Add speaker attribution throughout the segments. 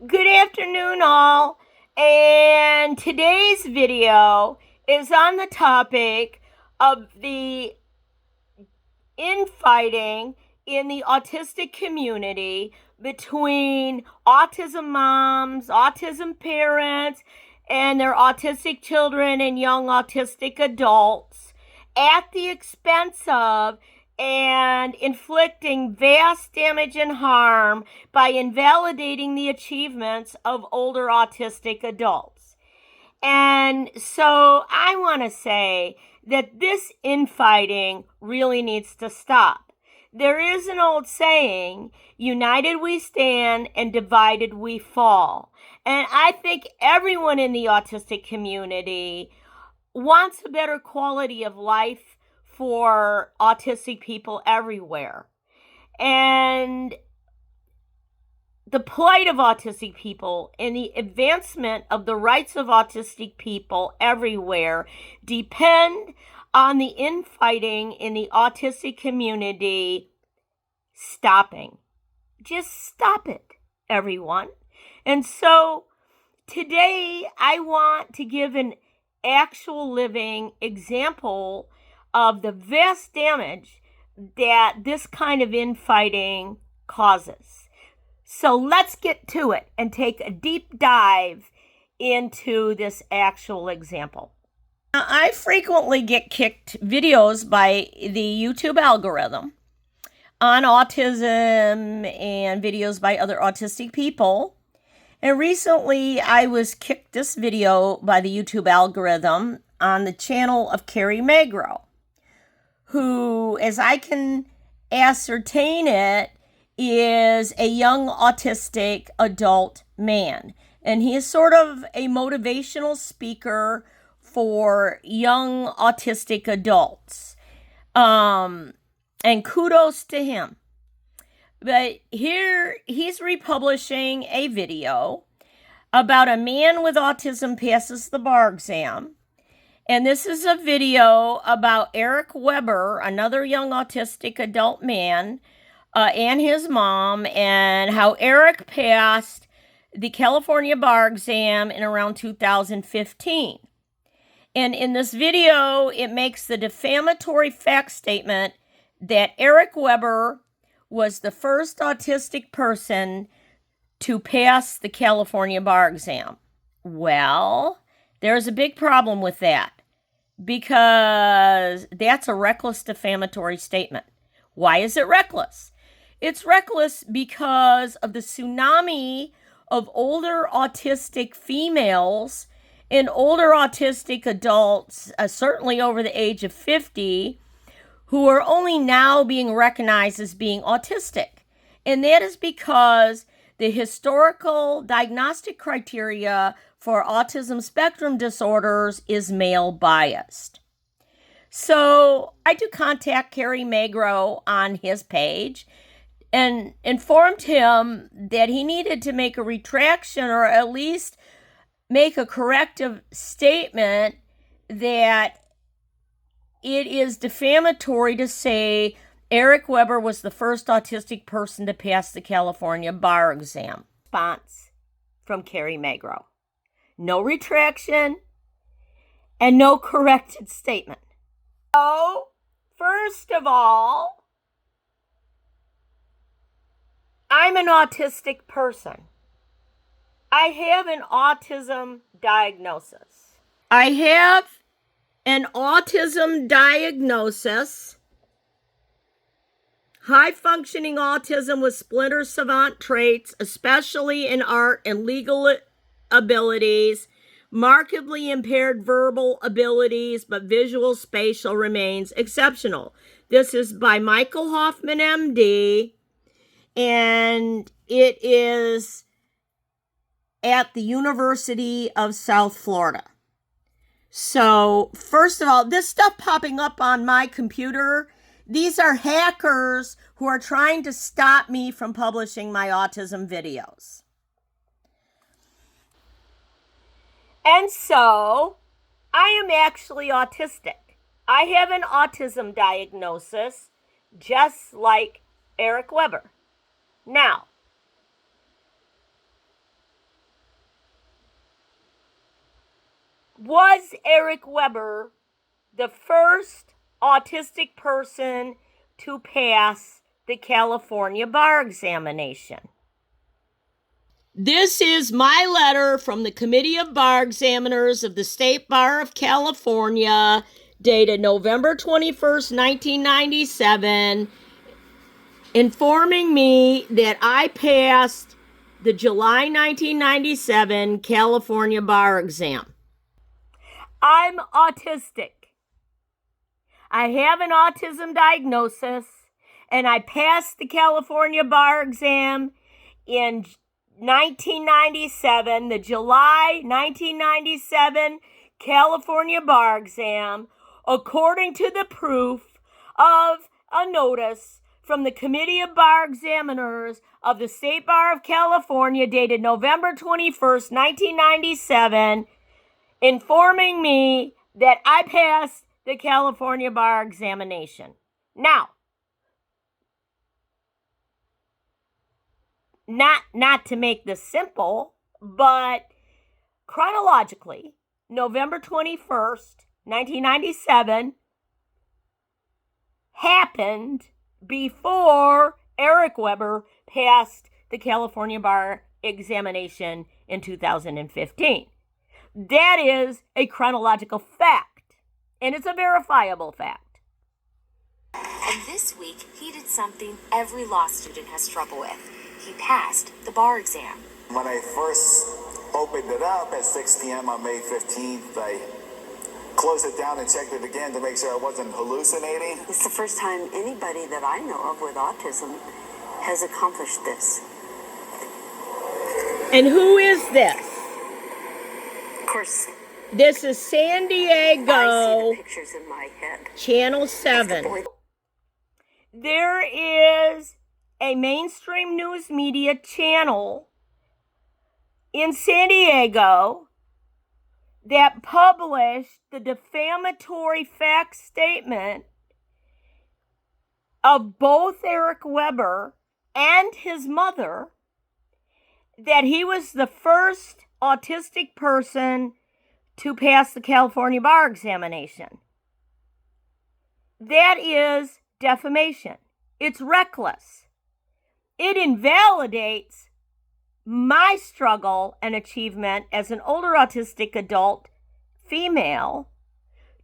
Speaker 1: Good afternoon, all. And today's video is on the topic of the infighting in the autistic community between autism moms, autism parents, and their autistic children and young autistic adults at the expense of and inflicting vast damage and harm by invalidating the achievements of older autistic adults. And so I want to say that this infighting really needs to stop. There is an old saying, united we stand and divided we fall. And I think everyone in the autistic community wants a better quality of life for autistic people everywhere. And the plight of autistic people and the advancement of the rights of autistic people everywhere depend on the infighting in the autistic community stopping. Just stop it, everyone. And so today I want to give an actual living example of the vast damage that this kind of infighting causes. So let's get to it and take a deep dive into this actual example. Now, I frequently get kicked videos by the YouTube algorithm on autism and videos by other autistic people. And recently I was kicked this video by the YouTube algorithm on the channel of Carrie Magro, who, as I can ascertain it, is a young autistic adult man. And he is sort of a motivational speaker for young autistic adults. And kudos to him. But here he's republishing a video about a man with autism passes the bar exam. And this is a video about Eric Weber, another young autistic adult man, and his mom, and how Eric passed the California bar exam in around 2015. And in this video, it makes the defamatory fact statement that Eric Weber was the first autistic person to pass the California bar exam. Well, there's a big problem with that, because that's a reckless defamatory statement. Why is it reckless? It's reckless because of the tsunami of older autistic females and older autistic adults, certainly over the age of 50, who are only now being recognized as being autistic. And that is because the historical diagnostic criteria for autism spectrum disorders is male biased. So I do contact Carrie Magro on his page and informed him that he needed to make a retraction, or at least make a corrective statement that it is defamatory to say Eric Weber was the first autistic person to pass the California bar exam. Response from Carrie Magro. No retraction and no corrected statement. So, first of all, I'm an autistic person. I have an autism diagnosis. I have an autism diagnosis, high-functioning autism with splinter savant traits, especially in art and legal abilities, markedly impaired verbal abilities, but visual spatial remains exceptional. This is by Michael Hoffman, MD, and it is at the University of South Florida. So, first of all, this stuff popping up on my computer, these are hackers who are trying to stop me from publishing my autism videos. And so, I am actually autistic. I have an autism diagnosis, just like Eric Weber. Now, Was Eric Weber the first autistic person to pass the California bar examination? This is my letter from the Committee of Bar Examiners of the State Bar of California, dated November 21st, 1997, informing me that I passed the July 1997 California bar exam. I'm autistic. I have an autism diagnosis, and I passed the California bar exam in 1997, the July 1997 California bar exam, according to the proof of a notice from the Committee of Bar Examiners of the State Bar of California, dated November 21st, 1997, informing me that I passed the California bar examination. Now, not to make this simple, but chronologically, November 21st, 1997 happened before Eric Weber passed the California bar examination in 2015. That is a chronological fact, and it's a verifiable fact.
Speaker 2: And this week, he did something every law student has trouble with. He passed the bar exam.
Speaker 3: When I first opened it up at 6 p.m. on May 15th, I closed it down and checked it again to make sure I wasn't hallucinating.
Speaker 4: It's the first time anybody that I know of with autism has accomplished this.
Speaker 1: And who is this?
Speaker 4: Of course,
Speaker 1: This is San
Speaker 4: I see
Speaker 1: Diego,
Speaker 4: the pictures in my head.
Speaker 1: Channel 7. There is a mainstream news media channel in San Diego that published the defamatory fact statement of both Eric Weber and his mother that he was the first autistic person to pass the California bar examination. That is defamation. It's reckless. It invalidates my struggle and achievement as an older autistic adult female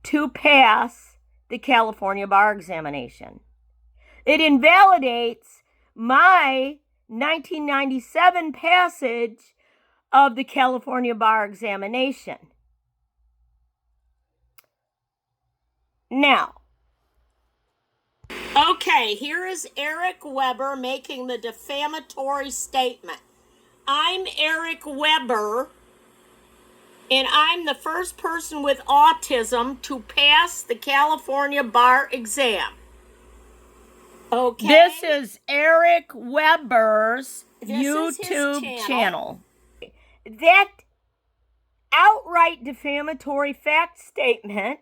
Speaker 1: to pass the California bar examination. It invalidates my 1997 passage of the California bar examination. Now, okay, here is Eric Weber making the defamatory statement. I'm Eric Weber, and I'm the first person with autism to pass the California bar exam. Okay. This is Eric Weber's YouTube channel. That outright defamatory fact statement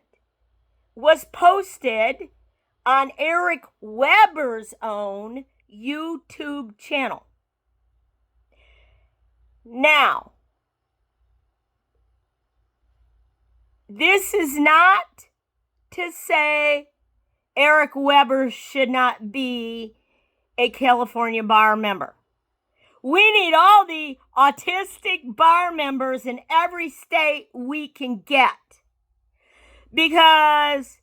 Speaker 1: was posted on Eric Weber's own YouTube channel. Now, this is not to say Eric Weber should not be a California bar member. We need all the autistic bar members in every state we can get. Because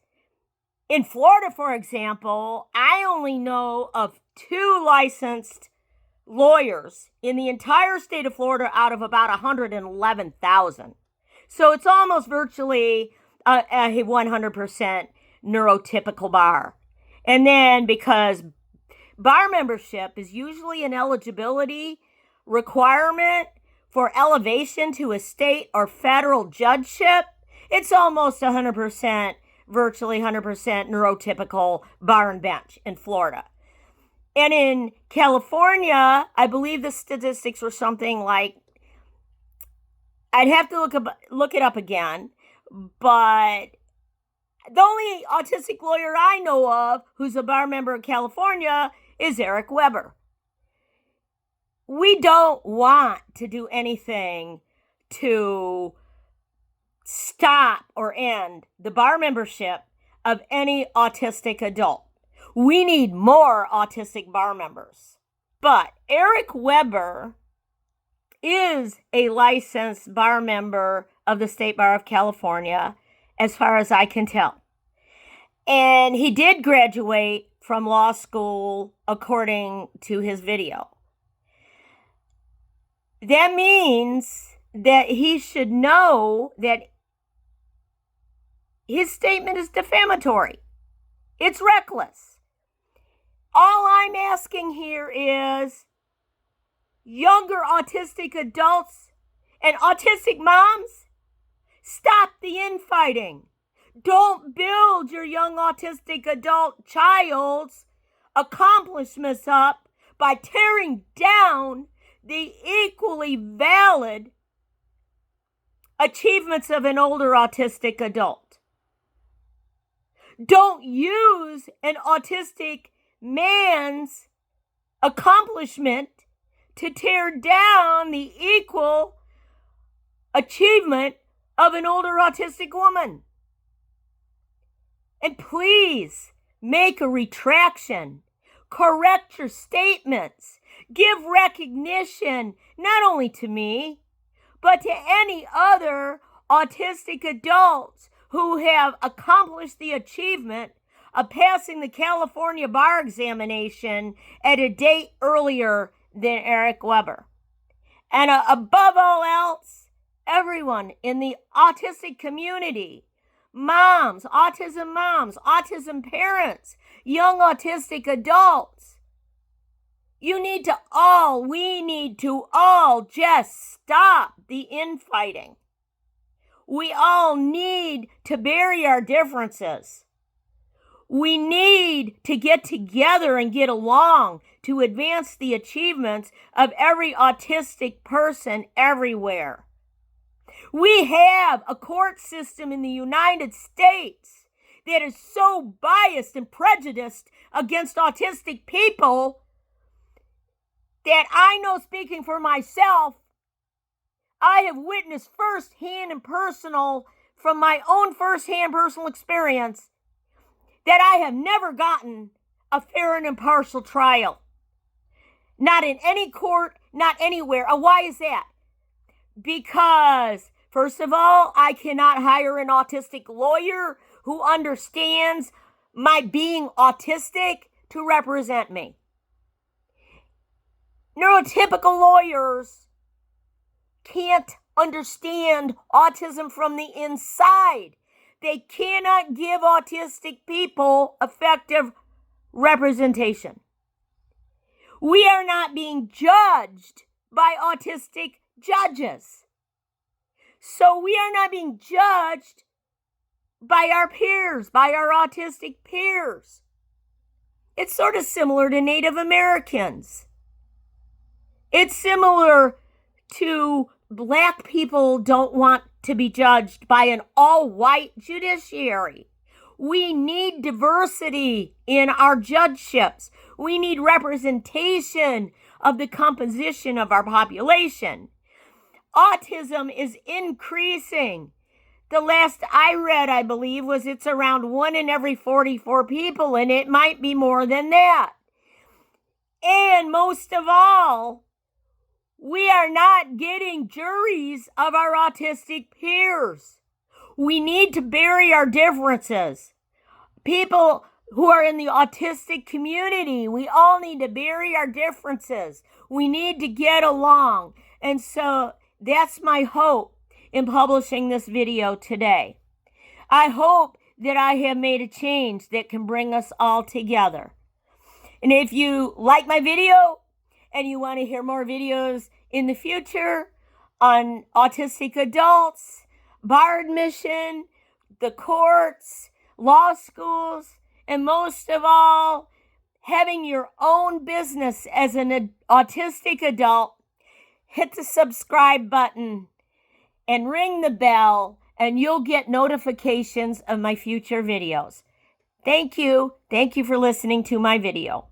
Speaker 1: in Florida, for example, I only know of 2 licensed lawyers in the entire state of Florida out of about 111,000. So it's almost virtually a 100% neurotypical bar. And then because bar membership is usually an eligibility requirement for elevation to a state or federal judgeship, it's almost 100%, virtually 100% neurotypical bar and bench in Florida. And in California, I believe the statistics were something like, I'd have to look it up again, but the only autistic lawyer I know of who's a bar member in California is Eric Weber. We don't want to do anything to stop or end the bar membership of any autistic adult. We need more autistic bar members. But Eric Weber is a licensed bar member of the State Bar of California, as far as I can tell. And he did graduate from law school, according to his video. That means that he should know that his statement is defamatory. It's reckless. All I'm asking here is younger autistic adults and autistic moms, stop the infighting. Don't build your young autistic adult child's accomplishments up by tearing down the equally valid achievements of an older autistic adult. Don't use an autistic man's accomplishment to tear down the equal achievement of an older autistic woman. And please make a retraction. Correct your statements. Give recognition not only to me, but to any other autistic adults who have accomplished the achievement of passing the California bar examination at a date earlier than Eric Weber. And above all else, everyone in the autistic community, moms, autism parents, young autistic adults, we need to all just stop the infighting. We all need to bury our differences. We need to get together and get along to advance the achievements of every autistic person everywhere. We have a court system in the United States that is so biased and prejudiced against autistic people that I know, speaking for myself, I have witnessed firsthand and personal, from my own firsthand personal experience, that I have never gotten a fair and impartial trial. Not in any court, not anywhere. Why is that? Because, first of all, I cannot hire an autistic lawyer who understands my being autistic to represent me. Neurotypical lawyers can't understand autism from the inside. They cannot give autistic people effective representation. We are not being judged by autistic judges. So we are not being judged by our peers, by our autistic peers. It's sort of similar to Native Americans. It's similar to Black people don't want to be judged by an all-white judiciary. We need diversity in our judgeships. We need representation of the composition of our population. Autism is increasing. The last I read, I believe, was it's around 1 in every 44 people, and it might be more than that. And most of all, we are not getting juries of our autistic peers. We need to bury our differences. People who are in the autistic community, we all need to bury our differences. We need to get along. And so that's my hope in publishing this video today. I hope that I have made a change that can bring us all together. And if you like my video and you want to hear more videos in the future on autistic adults, bar admission, the courts, law schools, and most of all, having your own business as an autistic adult, hit the subscribe button and ring the bell, and you'll get notifications of my future videos. Thank you. Thank you for listening to my video.